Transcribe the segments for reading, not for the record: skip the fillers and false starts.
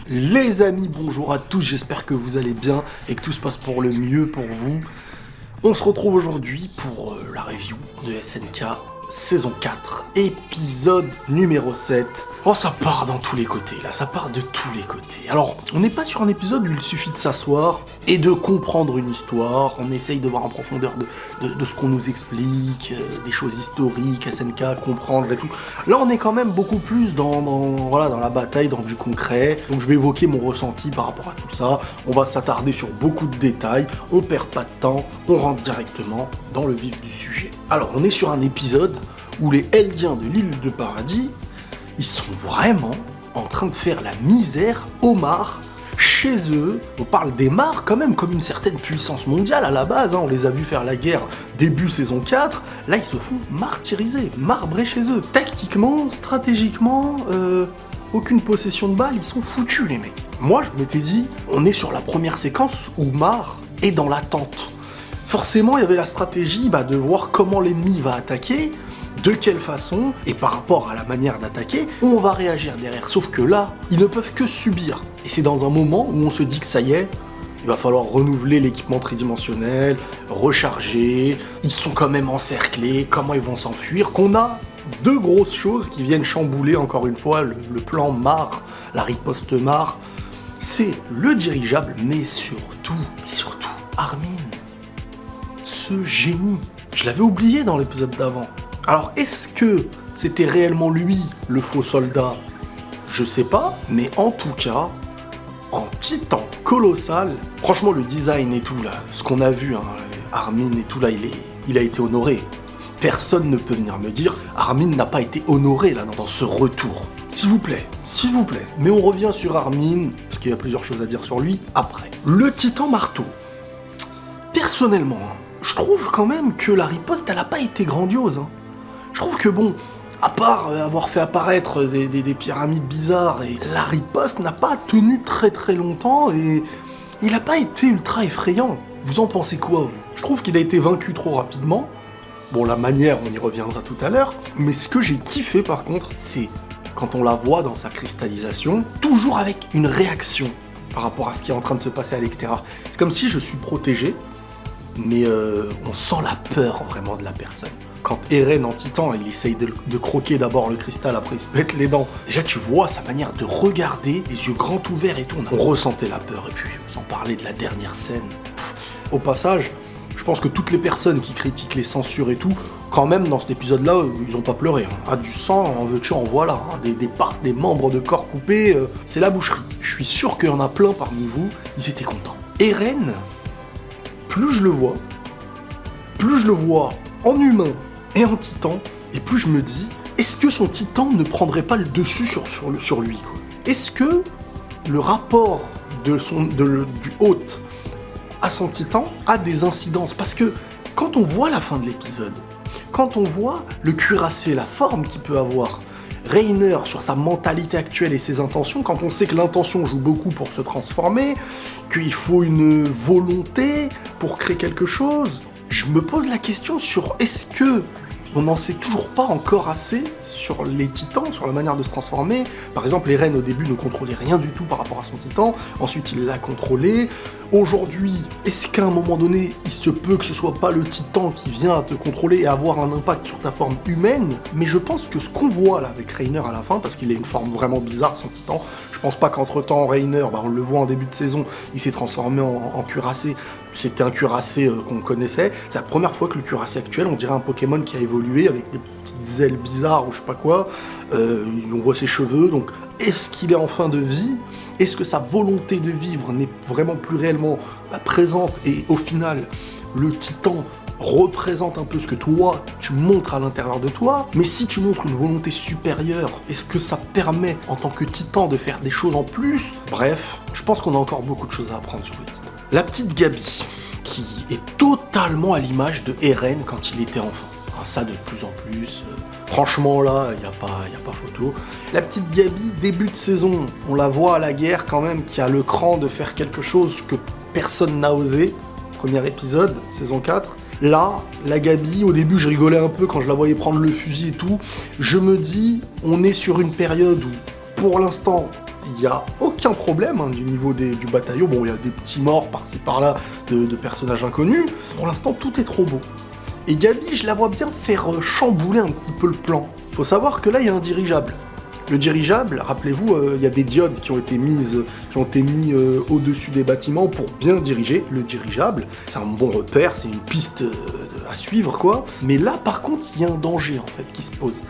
Les amis, bonjour à tous, j'espère que vous allez bien et que tout se passe pour le mieux pour vous. On se retrouve aujourd'hui pour la review de SNK saison 4, épisode numéro 7. Oh, ça part dans tous les côtés, là, ça part de tous les côtés. Alors, on n'est pas sur un épisode où il suffit de s'asseoir et de comprendre une histoire, on essaye de voir en profondeur de ce qu'on nous explique, des choses historiques, SNK, comprendre et tout. Là, on est quand même beaucoup plus dans la bataille, dans du concret, donc je vais évoquer mon ressenti par rapport à tout ça, on va s'attarder sur beaucoup de détails, on perd pas de temps, on rentre directement dans le vif du sujet. Alors, on est sur un épisode où les Eldiens de l'île de Paradis, ils sont vraiment en train de faire la misère aux Mars chez eux. On parle des Mars quand même comme une certaine puissance mondiale à la base, hein. On les a vus faire la guerre début saison 4, là ils se font martyriser, marbrer chez eux. Tactiquement, stratégiquement, aucune possession de balles, ils sont foutus les mecs. Moi je m'étais dit, on est sur la première séquence où Mars est dans l'attente. Forcément il y avait la stratégie de voir comment l'ennemi va attaquer, de quelle façon, et par rapport à la manière d'attaquer, on va réagir derrière. Sauf que là, ils ne peuvent que subir. Et c'est dans un moment où on se dit que ça y est, il va falloir renouveler l'équipement tridimensionnel, recharger, ils sont quand même encerclés, comment ils vont s'enfuir, qu'on a deux grosses choses qui viennent chambouler encore une fois le plan Mars, la riposte Mars. C'est le dirigeable, mais surtout Armin. Ce génie. Je l'avais oublié dans l'épisode d'avant. Alors, est-ce que c'était réellement lui, le faux soldat ? Je sais pas, mais en tout cas, en titan colossal, franchement, le design et tout, là, ce qu'on a vu, hein, Armin et tout, là, il a été honoré. Personne ne peut venir me dire, Armin n'a pas été honoré, là, dans ce retour. S'il vous plaît. Mais on revient sur Armin, parce qu'il y a plusieurs choses à dire sur lui, après. Le titan marteau. Personnellement, je trouve quand même que la riposte, elle n'a pas été grandiose, hein. Je trouve que bon, à part avoir fait apparaître des pyramides bizarres, et la riposte n'a pas tenu très très longtemps et il n'a pas été ultra effrayant. Vous en pensez quoi, vous ? Je trouve qu'il a été vaincu trop rapidement. Bon, la manière, on y reviendra tout à l'heure. Mais ce que j'ai kiffé par contre, c'est quand on la voit dans sa cristallisation, toujours avec une réaction par rapport à ce qui est en train de se passer à l'extérieur. C'est comme si je suis protégé, mais on sent la peur vraiment de la personne. Quand Eren en titan, il essaye de croquer d'abord le cristal, après il se pète les dents. Déjà tu vois sa manière de regarder, les yeux grands ouverts et tout, on ressentait la peur. Et puis, sans parler de la dernière scène. Au passage, je pense que toutes les personnes qui critiquent les censures et tout, quand même dans cet épisode-là, ils ont pas pleuré. Hein. Ah, du sang, en veux-tu, en voilà. Hein. Des membres de corps coupés, c'est la boucherie. Je suis sûr qu'il y en a plein parmi vous, ils étaient contents. Eren, plus je le vois en humain et en titan, et plus je me dis, est-ce que son titan ne prendrait pas le dessus sur lui, quoi ? Est-ce que le rapport du hôte à son titan a des incidences ? Parce que quand on voit la fin de l'épisode, quand on voit le cuirassé, la forme qu'il peut avoir, Reiner sur sa mentalité actuelle et ses intentions, quand on sait que l'intention joue beaucoup pour se transformer, qu'il faut une volonté pour créer quelque chose, je me pose la question sur est-ce que on n'en sait toujours pas encore assez sur les titans, sur la manière de se transformer. Par exemple, Eren au début ne contrôlait rien du tout par rapport à son titan, ensuite il l'a contrôlé. Aujourd'hui, est-ce qu'à un moment donné, il se peut que ce soit pas le titan qui vient te contrôler et avoir un impact sur ta forme humaine ? Mais je pense que ce qu'on voit là avec Reiner à la fin, parce qu'il a une forme vraiment bizarre son titan, je pense pas qu'entre-temps Reiner, on le voit en début de saison, il s'est transformé en cuirassé. C'était un cuirassé qu'on connaissait. C'est la première fois que le cuirassé actuel, on dirait un Pokémon qui a évolué avec des petites ailes bizarres ou je sais pas quoi. On voit ses cheveux, donc est-ce qu'il est en fin de vie ? Est-ce que sa volonté de vivre n'est vraiment plus réellement présente ? Et au final, le titan représente un peu ce que toi, tu montres à l'intérieur de toi. Mais si tu montres une volonté supérieure, est-ce que ça permet, en tant que titan, de faire des choses en plus ? Bref, je pense qu'on a encore beaucoup de choses à apprendre sur les titans. La petite Gabi, qui est totalement à l'image de Eren quand il était enfant. Ça de plus en plus. Franchement là, il n'y a pas photo. La petite Gabi, début de saison, on la voit à la guerre quand même, qui a le cran de faire quelque chose que personne n'a osé. Premier épisode, saison 4. Là, la Gabi, au début je rigolais un peu quand je la voyais prendre le fusil et tout. Je me dis, on est sur une période où, pour l'instant, il n'y a aucun problème du niveau du bataillon. Bon, il y a des petits morts par-ci par-là de personnages inconnus. Pour l'instant, tout est trop beau. Et Gabi, je la vois bien faire chambouler un petit peu le plan. Il faut savoir que là, il y a un dirigeable. Le dirigeable, rappelez-vous, il y a des diodes qui ont été mis au-dessus des bâtiments pour bien diriger le dirigeable. C'est un bon repère, c'est une piste à suivre, quoi. Mais là, par contre, il y a un danger, en fait, qui se pose.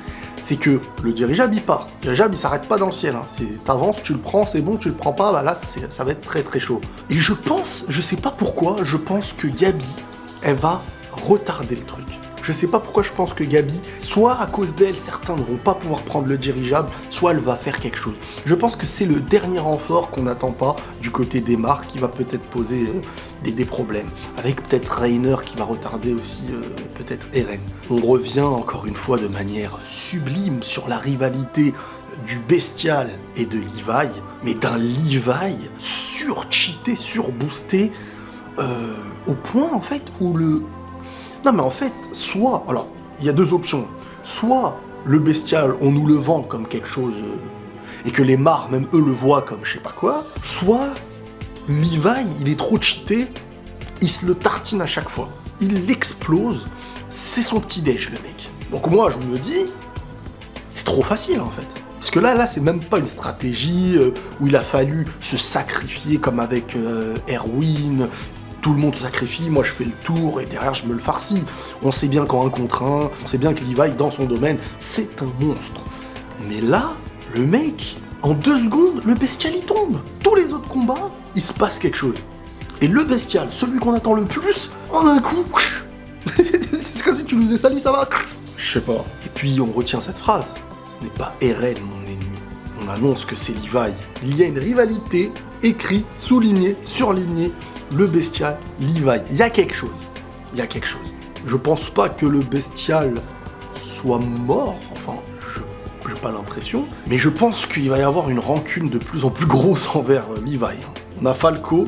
C'est que le dirigeable, il part. Le dirigeable, il s'arrête pas dans le ciel. T'avances, tu le prends, c'est bon, tu le prends pas, bah là, ça va être très très chaud. Et je sais pas pourquoi, je pense que Gabi, elle va retarder le truc. Je sais pas pourquoi je pense que Gabi, soit à cause d'elle, certains ne vont pas pouvoir prendre le dirigeable, soit elle va faire quelque chose. Je pense que c'est le dernier renfort qu'on n'attend pas du côté d'Aymar qui va peut-être poser des problèmes. Avec peut-être Reiner qui va retarder aussi peut-être Eren. On revient encore une fois de manière sublime sur la rivalité du Bestial et de Levi, mais d'un Levi sur-cheaté, sur-boosté, au point en fait où le... Non mais en fait, soit... Alors, il y a deux options. Soit le Bestial, on nous le vend comme quelque chose... et que les Mars, même eux, le voient comme je sais pas quoi. Soit Levi, il est trop cheaté, il se le tartine à chaque fois. Il l'explose, c'est son petit-déj, le mec. Donc moi, je me dis, c'est trop facile, en fait. Parce que là, c'est même pas une stratégie où il a fallu se sacrifier comme avec Erwin... Tout le monde se sacrifie, moi je fais le tour et derrière je me le farcis. On sait bien qu'en 1 contre 1, on sait bien que Levi dans son domaine, c'est un monstre. Mais là, le mec, en 2 secondes, le Bestial il tombe. Tous les autres combats, il se passe quelque chose. Et le Bestial, celui qu'on attend le plus, en un coup, c'est comme si tu nous ai sali, ça va. Je sais pas. Et puis on retient cette phrase. Ce n'est pas Eren mon ennemi. On annonce que c'est Levi. Il y a une rivalité, écrit, souligné, surligné. Le Bestial, Levi, il y a quelque chose. Je pense pas que le Bestial soit mort, enfin, j'ai pas l'impression, mais je pense qu'il va y avoir une rancune de plus en plus grosse envers Levi. On a Falco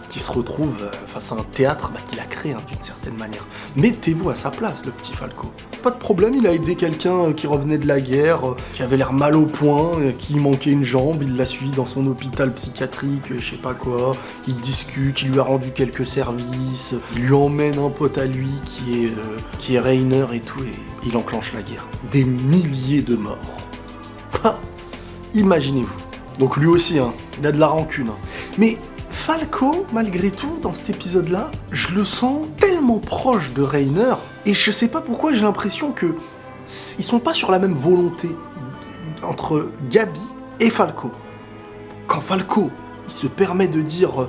qui se retrouve face à un théâtre qu'il a créé d'une certaine manière. Mettez-vous à sa place, le petit Falco. Pas de problème, il a aidé quelqu'un qui revenait de la guerre, qui avait l'air mal au point, qui manquait une jambe, il l'a suivi dans son hôpital psychiatrique, je sais pas quoi, il discute, il lui a rendu quelques services, il lui emmène un pote à lui qui est Reiner et tout, et il enclenche la guerre. Des milliers de morts. Imaginez-vous. Donc lui aussi, il a de la rancune. Mais Falco, malgré tout, dans cet épisode-là, je le sens tellement proche de Reiner, et je sais pas pourquoi j'ai l'impression que ils sont pas sur la même volonté entre Gabi et Falco. Quand Falco, il se permet de dire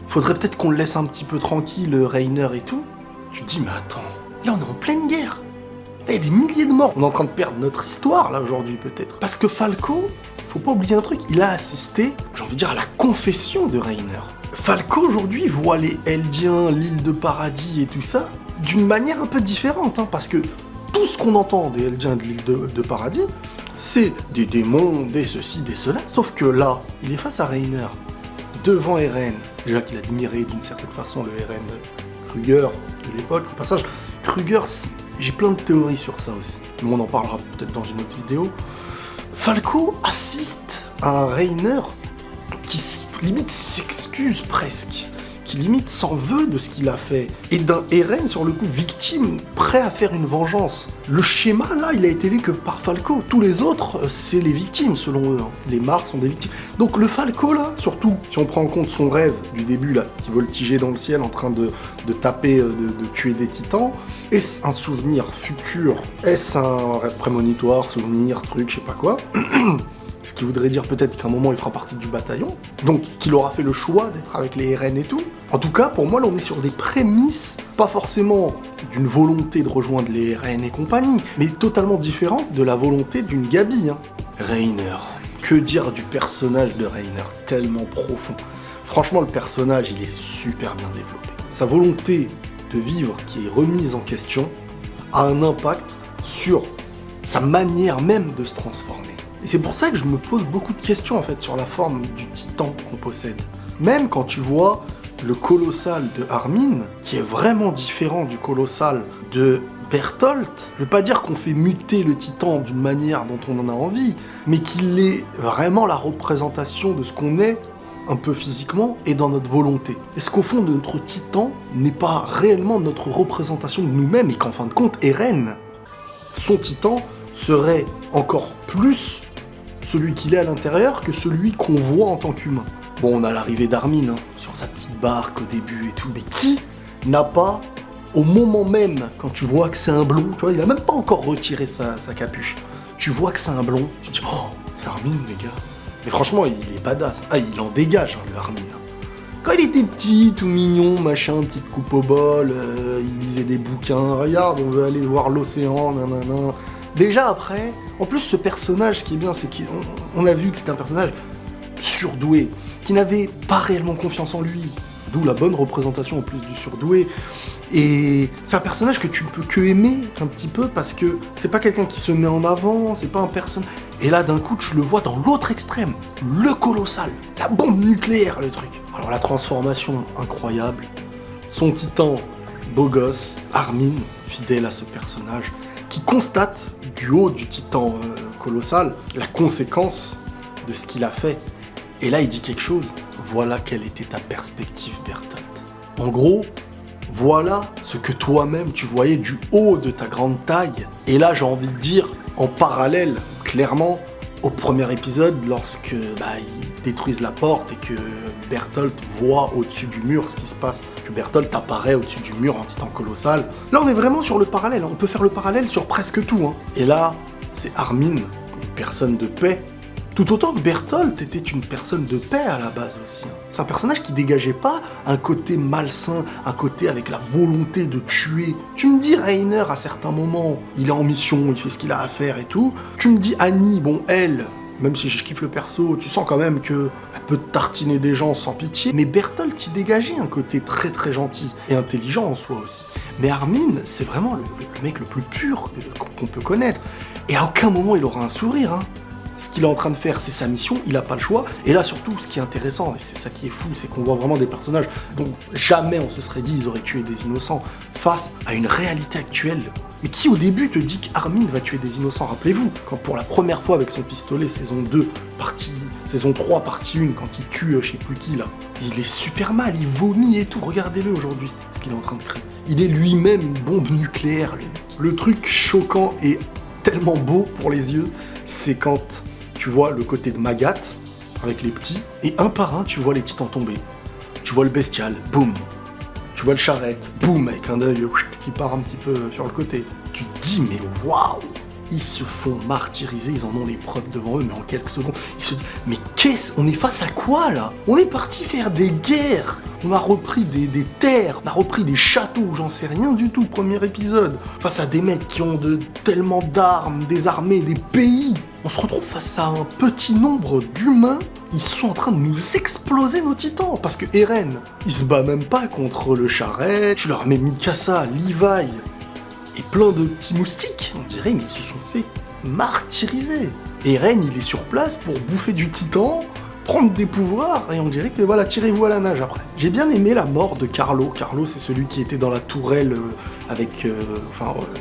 faudrait peut-être qu'on le laisse un petit peu tranquille, Reiner et tout, tu te dis mais attends, là on est en pleine guerre. Là il y a des milliers de morts, on est en train de perdre notre histoire là aujourd'hui peut-être. Parce que Falco, faut pas oublier un truc, il a assisté, j'ai envie de dire, à la confession de Reiner. Falco aujourd'hui voit les Eldiens, l'île de paradis et tout ça d'une manière un peu différente, parce que tout ce qu'on entend des Eldiens de l'île de paradis, c'est des démons, des ceci, des cela, sauf que là, il est face à Reiner, devant Eren, déjà qu'il admirait d'une certaine façon le Eren Kruger de l'époque. Au passage, Kruger, j'ai plein de théories sur ça aussi, mais on en parlera peut-être dans une autre vidéo. Falco assiste à un Reiner qui limite s'excuse presque, qui limite s'en veut de ce qu'il a fait, et d'un Eren sur le coup victime, prêt à faire une vengeance. Le schéma là, il a été vécu par Falco, tous les autres, c'est les victimes selon eux, les Mars sont des victimes. Donc le Falco là, surtout, si on prend en compte son rêve du début là, qui voltigeait dans le ciel en train de taper, de tuer des titans, est-ce un souvenir futur? Est-ce un rêve prémonitoire, souvenir, truc, je sais pas quoi? Ce qui voudrait dire peut-être qu'à un moment il fera partie du bataillon, donc qu'il aura fait le choix d'être avec les RN et tout. En tout cas, pour moi, là on est sur des prémices, pas forcément d'une volonté de rejoindre les RN et compagnie, mais totalement différente de la volonté d'une Gabi. Reiner, que dire du personnage de Reiner, tellement profond. Franchement, le personnage, il est super bien développé. Sa volonté de vivre qui est remise en question a un impact sur sa manière même de se transformer. Et c'est pour ça que je me pose beaucoup de questions en fait sur la forme du titan qu'on possède. Même quand tu vois le colossal de Armin, qui est vraiment différent du colossal de Bertholdt, je veux pas dire qu'on fait muter le titan d'une manière dont on en a envie, mais qu'il est vraiment la représentation de ce qu'on est, un peu physiquement, et dans notre volonté. Est-ce qu'au fond, notre titan n'est pas réellement notre représentation de nous-mêmes, et qu'en fin de compte, Eren, son titan, serait encore plus celui qu'il est à l'intérieur que celui qu'on voit en tant qu'humain. Bon, on a l'arrivée d'Armin, sur sa petite barque au début et tout, mais qui n'a pas, au moment même, quand tu vois que c'est un blond, tu vois, il a même pas encore retiré sa capuche, tu vois que c'est un blond, tu te dis, oh, c'est Armin, les gars. Mais franchement, il est badass. Ah, il en dégage, hein, le Armin. Quand il était petit, tout mignon, machin, petite coupe au bol, il lisait des bouquins, regarde, on veut aller voir l'océan, nanana. Déjà après, en plus ce personnage, ce qui est bien, c'est qu'on a vu que c'était un personnage surdoué, qui n'avait pas réellement confiance en lui, d'où la bonne représentation en plus du surdoué. Et c'est un personnage que tu ne peux que aimer un petit peu parce que c'est pas quelqu'un qui se met en avant, c'est pas un personnage. Et là d'un coup tu le vois dans l'autre extrême, le colossal, la bombe nucléaire, le truc. Alors la transformation incroyable, son titan beau gosse, Armin, fidèle à ce personnage, qui constate du haut du titan colossal la conséquence de ce qu'il a fait. Et là il dit quelque chose, voilà quelle était ta perspective Bertholdt. En gros, voilà ce que toi-même tu voyais du haut de ta grande taille. Et là j'ai envie de dire, en parallèle, clairement, au premier épisode, lorsque ils détruisent la porte et que Bertholdt voit au-dessus du mur ce qui se passe, que Bertholdt apparaît au-dessus du mur en titan colossal. Là on est vraiment sur le parallèle, on peut faire le parallèle sur presque tout. Hein. Et là, c'est Armin, une personne de paix, tout autant que Bertholdt était une personne de paix à la base aussi. C'est un personnage qui dégageait pas un côté malsain, un côté avec la volonté de tuer. Tu me dis Reiner à certains moments, il est en mission, il fait ce qu'il a à faire et tout. Tu me dis Annie, bon elle, même si je kiffe le perso, tu sens quand même qu'elle peut tartiner des gens sans pitié. Mais Bertholdt y dégageait un côté très très gentil et intelligent en soi aussi. Mais Armin, c'est vraiment le mec le plus pur qu'on peut connaître. Et à aucun moment il aura un sourire, hein. Ce qu'il est en train de faire, c'est sa mission, il n'a pas le choix. Et là, surtout, ce qui est intéressant, et c'est ça qui est fou, c'est qu'on voit vraiment des personnages dont jamais on se serait dit ils auraient tué des innocents face à une réalité actuelle. Mais qui, au début, te dit qu'Armin va tuer des innocents? Rappelez-vous, quand pour la première fois avec son pistolet, saison 2, saison 3, partie 1, quand il tue je sais plus qui, là, il est super mal, il vomit et tout. Regardez-le aujourd'hui, ce qu'il est en train de créer. Il est lui-même une bombe nucléaire, lui. Le truc choquant et tellement beau pour les yeux, c'est quand tu vois le côté de Magat, avec les petits, et un par un, tu vois les titans tomber. Tu vois le bestial, boum. Tu vois le charrette, boum, avec un œil qui part un petit peu sur le côté. Tu te dis, mais waouh! Ils se font martyriser, ils en ont les preuves devant eux, mais en quelques secondes, ils se disent, mais on est face à quoi, là? On est parti faire des guerres! On a repris des terres, on a repris des châteaux, j'en sais rien du tout, premier épisode. Face à des mecs qui ont tellement d'armes, des armées, des pays. On se retrouve face à un petit nombre d'humains. Ils sont en train de nous exploser nos titans. Parce que Eren, il se bat même pas contre le charrette. Tu leur mets Mikasa, Levi et plein de petits moustiques. On dirait, mais ils se sont fait martyriser. Eren, il est sur place pour bouffer du titan, prendre des pouvoirs, et on dirait que voilà, tirez-vous à la nage après. J'ai bien aimé la mort de Carlo. Carlo, c'est celui qui était dans la tourelle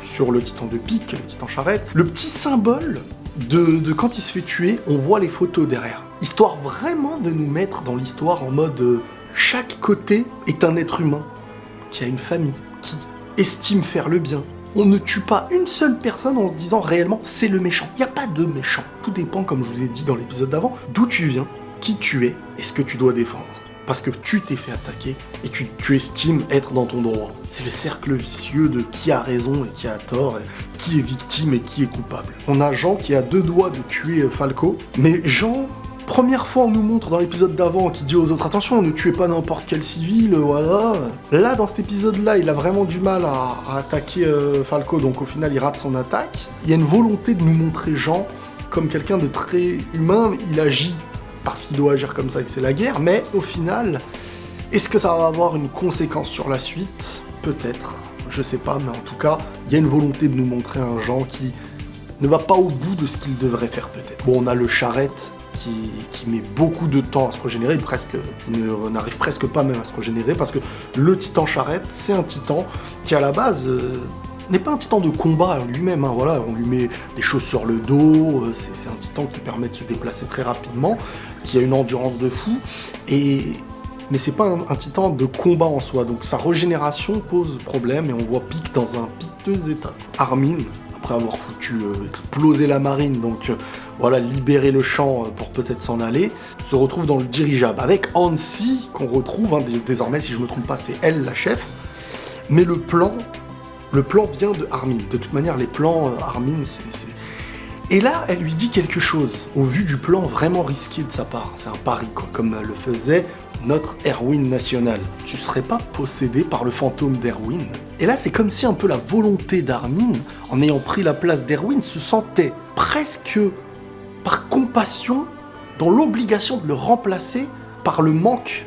sur le titan de pique, le titan charrette. Le petit symbole de quand il se fait tuer, on voit les photos derrière. Histoire vraiment de nous mettre dans l'histoire en mode chaque côté est un être humain qui a une famille, qui estime faire le bien. On ne tue pas une seule personne en se disant réellement c'est le méchant. Il n'y a pas de méchant. Tout dépend, comme je vous ai dit dans l'épisode d'avant, d'où tu viens, qui tu es et ce que tu dois défendre. Parce que tu t'es fait attaquer et tu estimes être dans ton droit. C'est le cercle vicieux de qui a raison et qui a tort, et qui est victime et qui est coupable. On a Jean qui a 2 doigts de tuer Falco, mais Jean, première fois on nous montre dans l'épisode d'avant qui dit aux autres attention, ne tuez pas n'importe quel civil, voilà. Là, dans cet épisode-là, il a vraiment du mal à attaquer Falco, donc au final il rate son attaque. Il y a une volonté de nous montrer Jean comme quelqu'un de très humain, il agit parce qu'il doit agir comme ça et que c'est la guerre, mais au final, est-ce que ça va avoir une conséquence sur la suite? Peut-être, je sais pas, mais en tout cas, il y a une volonté de nous montrer un Jean qui ne va pas au bout de ce qu'il devrait faire peut-être. Bon, on a le charrette qui met beaucoup de temps à se régénérer, qui n'arrive presque pas même à se régénérer, parce que le titan charrette, c'est un titan qui à la base n'est pas un titan de combat lui-même, hein, voilà, on lui met des choses sur le dos, c'est un titan qui permet de se déplacer très rapidement, qui a une endurance de fou, mais c'est pas un titan de combat en soi, donc sa régénération pose problème, et on voit Pyke dans un piteux état. Armin, après avoir foutu exploser la marine, donc voilà, libérer le champ pour peut-être s'en aller, se retrouve dans le dirigeable, avec Hansi, qu'on retrouve, hein, désormais, si je me trompe pas, c'est elle la chef, mais le plan vient de Armin. De toute manière, les plans Armin, c'est... Et là, elle lui dit quelque chose, au vu du plan vraiment risqué de sa part. C'est un pari, quoi, comme le faisait notre Erwin national. Tu serais pas possédé par le fantôme d'Erwin? Et là, c'est comme si un peu la volonté d'Armin, en ayant pris la place d'Erwin, se sentait presque par compassion dans l'obligation de le remplacer par le manque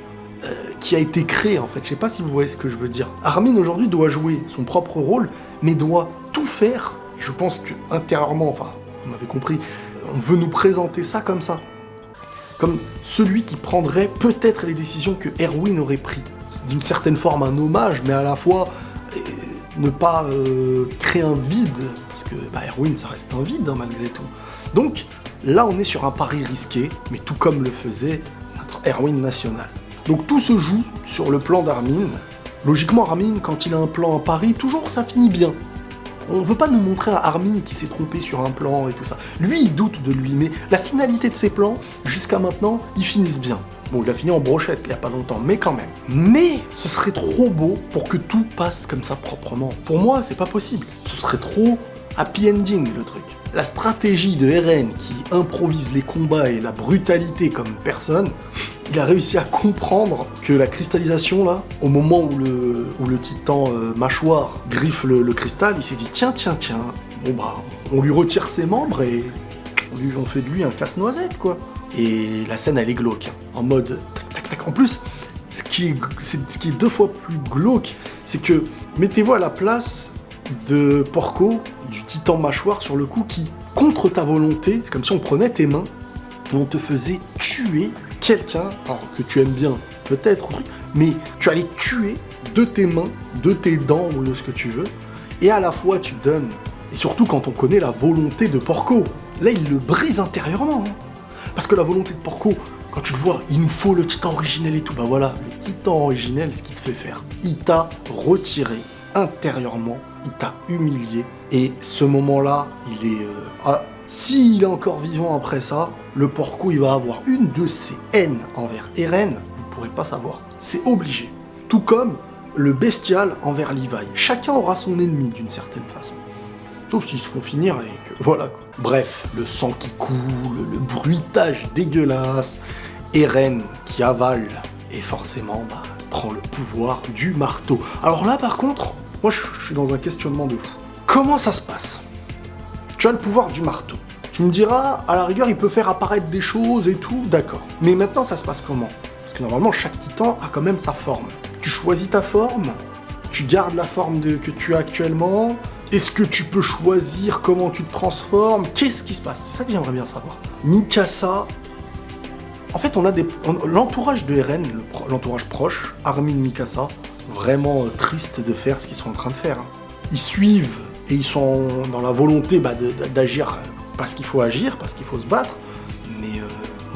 qui a été créé, en fait. Je sais pas si vous voyez ce que je veux dire. Armin, aujourd'hui, doit jouer son propre rôle, mais doit tout faire. Et je pense que, intérieurement, enfin, vous m'avez compris, on veut nous présenter ça. Comme celui qui prendrait peut-être les décisions que Erwin aurait prises. C'est d'une certaine forme un hommage, mais à la fois ne pas créer un vide, parce que Erwin, ça reste un vide, hein, malgré tout. Donc, là, on est sur un pari risqué, mais tout comme le faisait notre Erwin national. Donc tout se joue sur le plan d'Armin. Logiquement, Armin, quand il a un plan, un pari, toujours ça finit bien. On veut pas nous montrer un Armin qui s'est trompé sur un plan et tout ça. Lui, il doute de lui, mais la finalité de ses plans, jusqu'à maintenant, ils finissent bien. Bon, il a fini en brochette il y a pas longtemps, mais quand même. Mais ce serait trop beau pour que tout passe comme ça proprement. Pour moi, c'est pas possible. Ce serait trop happy ending, le truc. La stratégie de Eren, qui improvise les combats et la brutalité comme personne, il a réussi à comprendre que la cristallisation, là, au moment où le titan mâchoire griffe le cristal, il s'est dit tiens, bon bah, on lui retire ses membres et on fait de lui un casse-noisette, quoi. Et la scène, elle est glauque, hein, en mode tac. En plus, ce qui est 2 fois plus glauque, c'est que, mettez-vous à la place de Porco, du titan mâchoire sur le coup, qui, contre ta volonté, c'est comme si on prenait tes mains et on te faisait tuer quelqu'un, alors que tu aimes bien, peut-être, mais tu allais tuer de tes mains, de tes dents ou de ce que tu veux, et à la fois tu donnes, et surtout quand on connaît la volonté de Porco, là il le brise intérieurement, hein. Parce que la volonté de Porco, quand tu le vois, il nous faut le titan originel et tout, bah voilà, le titan originel, ce qu'il te fait faire, il t'a retiré intérieurement, il t'a humilié, et ce moment-là, il est... s'il est encore vivant après ça, le Porco, il va avoir une de ses haines envers Eren, vous pourrez pas savoir. C'est obligé. Tout comme le bestial envers Levi. Chacun aura son ennemi d'une certaine façon. Sauf s'ils se font finir et que voilà, quoi. Bref, le sang qui coule, le bruitage dégueulasse, Eren qui avale, et forcément, prend le pouvoir du marteau. Alors là, par contre, moi je suis dans un questionnement de fou. Comment ça se passe? Tu as le pouvoir du marteau. Tu me diras, à la rigueur, il peut faire apparaître des choses et tout, d'accord. Mais maintenant, ça se passe comment? Parce que normalement, chaque titan a quand même sa forme. Tu choisis ta forme, tu gardes la forme que tu as actuellement. Est-ce que tu peux choisir comment tu te transformes? Qu'est-ce qui se passe? C'est ça que j'aimerais bien savoir. Mikasa... En fait, on a l'entourage de Eren, l'entourage proche, Armin, Mikasa, vraiment triste de faire ce qu'ils sont en train de faire. Ils suivent et ils sont dans la volonté d'agir parce qu'il faut agir, parce qu'il faut se battre, mais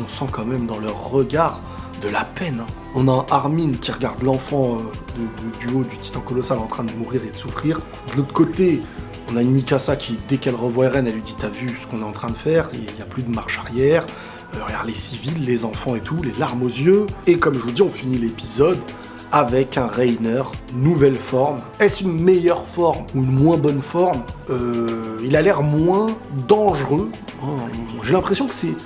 on sent quand même dans leur regard de la peine. Hein. On a un Armin qui regarde l'enfant du haut du titan colossal en train de mourir et de souffrir. De l'autre côté, on a une Mikasa qui, dès qu'elle revoit Eren, elle lui dit « T'as vu ce qu'on est en train de faire? Il n'y a plus de marche arrière. Regarde les civils, les enfants et tout, les larmes aux yeux. » Et comme je vous dis, on finit l'épisode avec un Reiner, nouvelle forme. Est-ce une meilleure forme ou une moins bonne forme? Il a l'air moins dangereux. J'ai l'impression que c'est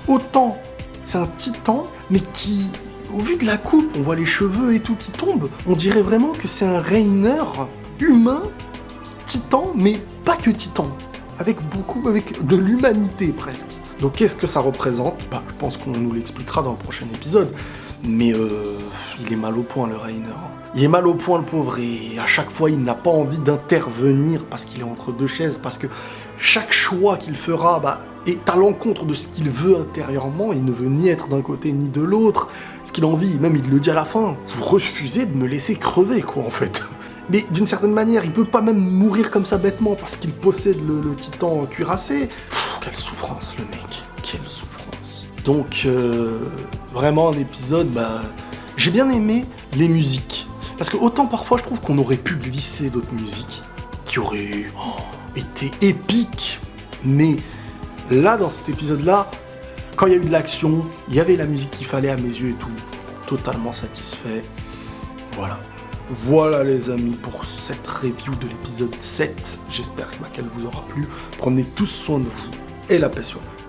autant... C'est un titan, mais qui... Au vu de la coupe, on voit les cheveux et tout qui tombent. On dirait vraiment que c'est un Reiner humain, titan, mais pas que titan. Avec de l'humanité presque. Donc qu'est-ce que ça représente? Je pense qu'on nous l'expliquera dans le prochain épisode. Mais il est mal au point, le Reiner. Il est mal au point, le pauvre, et à chaque fois, il n'a pas envie d'intervenir parce qu'il est entre deux chaises, parce que chaque choix qu'il fera est à l'encontre de ce qu'il veut intérieurement. Il ne veut ni être d'un côté ni de l'autre. Ce qu'il a envie, même il le dit à la fin, vous refusez de me laisser crever, quoi, en fait. Mais d'une certaine manière, il peut pas même mourir comme ça bêtement parce qu'il possède le titan cuirassé. Quelle souffrance, le mec. Quelle souffrance. Donc, vraiment un épisode, j'ai bien aimé les musiques. Parce que autant parfois je trouve qu'on aurait pu glisser d'autres musiques qui auraient été épiques. Mais là, dans cet épisode-là, quand il y a eu de l'action, il y avait la musique qu'il fallait à mes yeux et tout. Totalement satisfait. Voilà les amis pour cette review de l'épisode 7. J'espère qu'elle vous aura plu. Prenez tous soin de vous et la paix sur vous.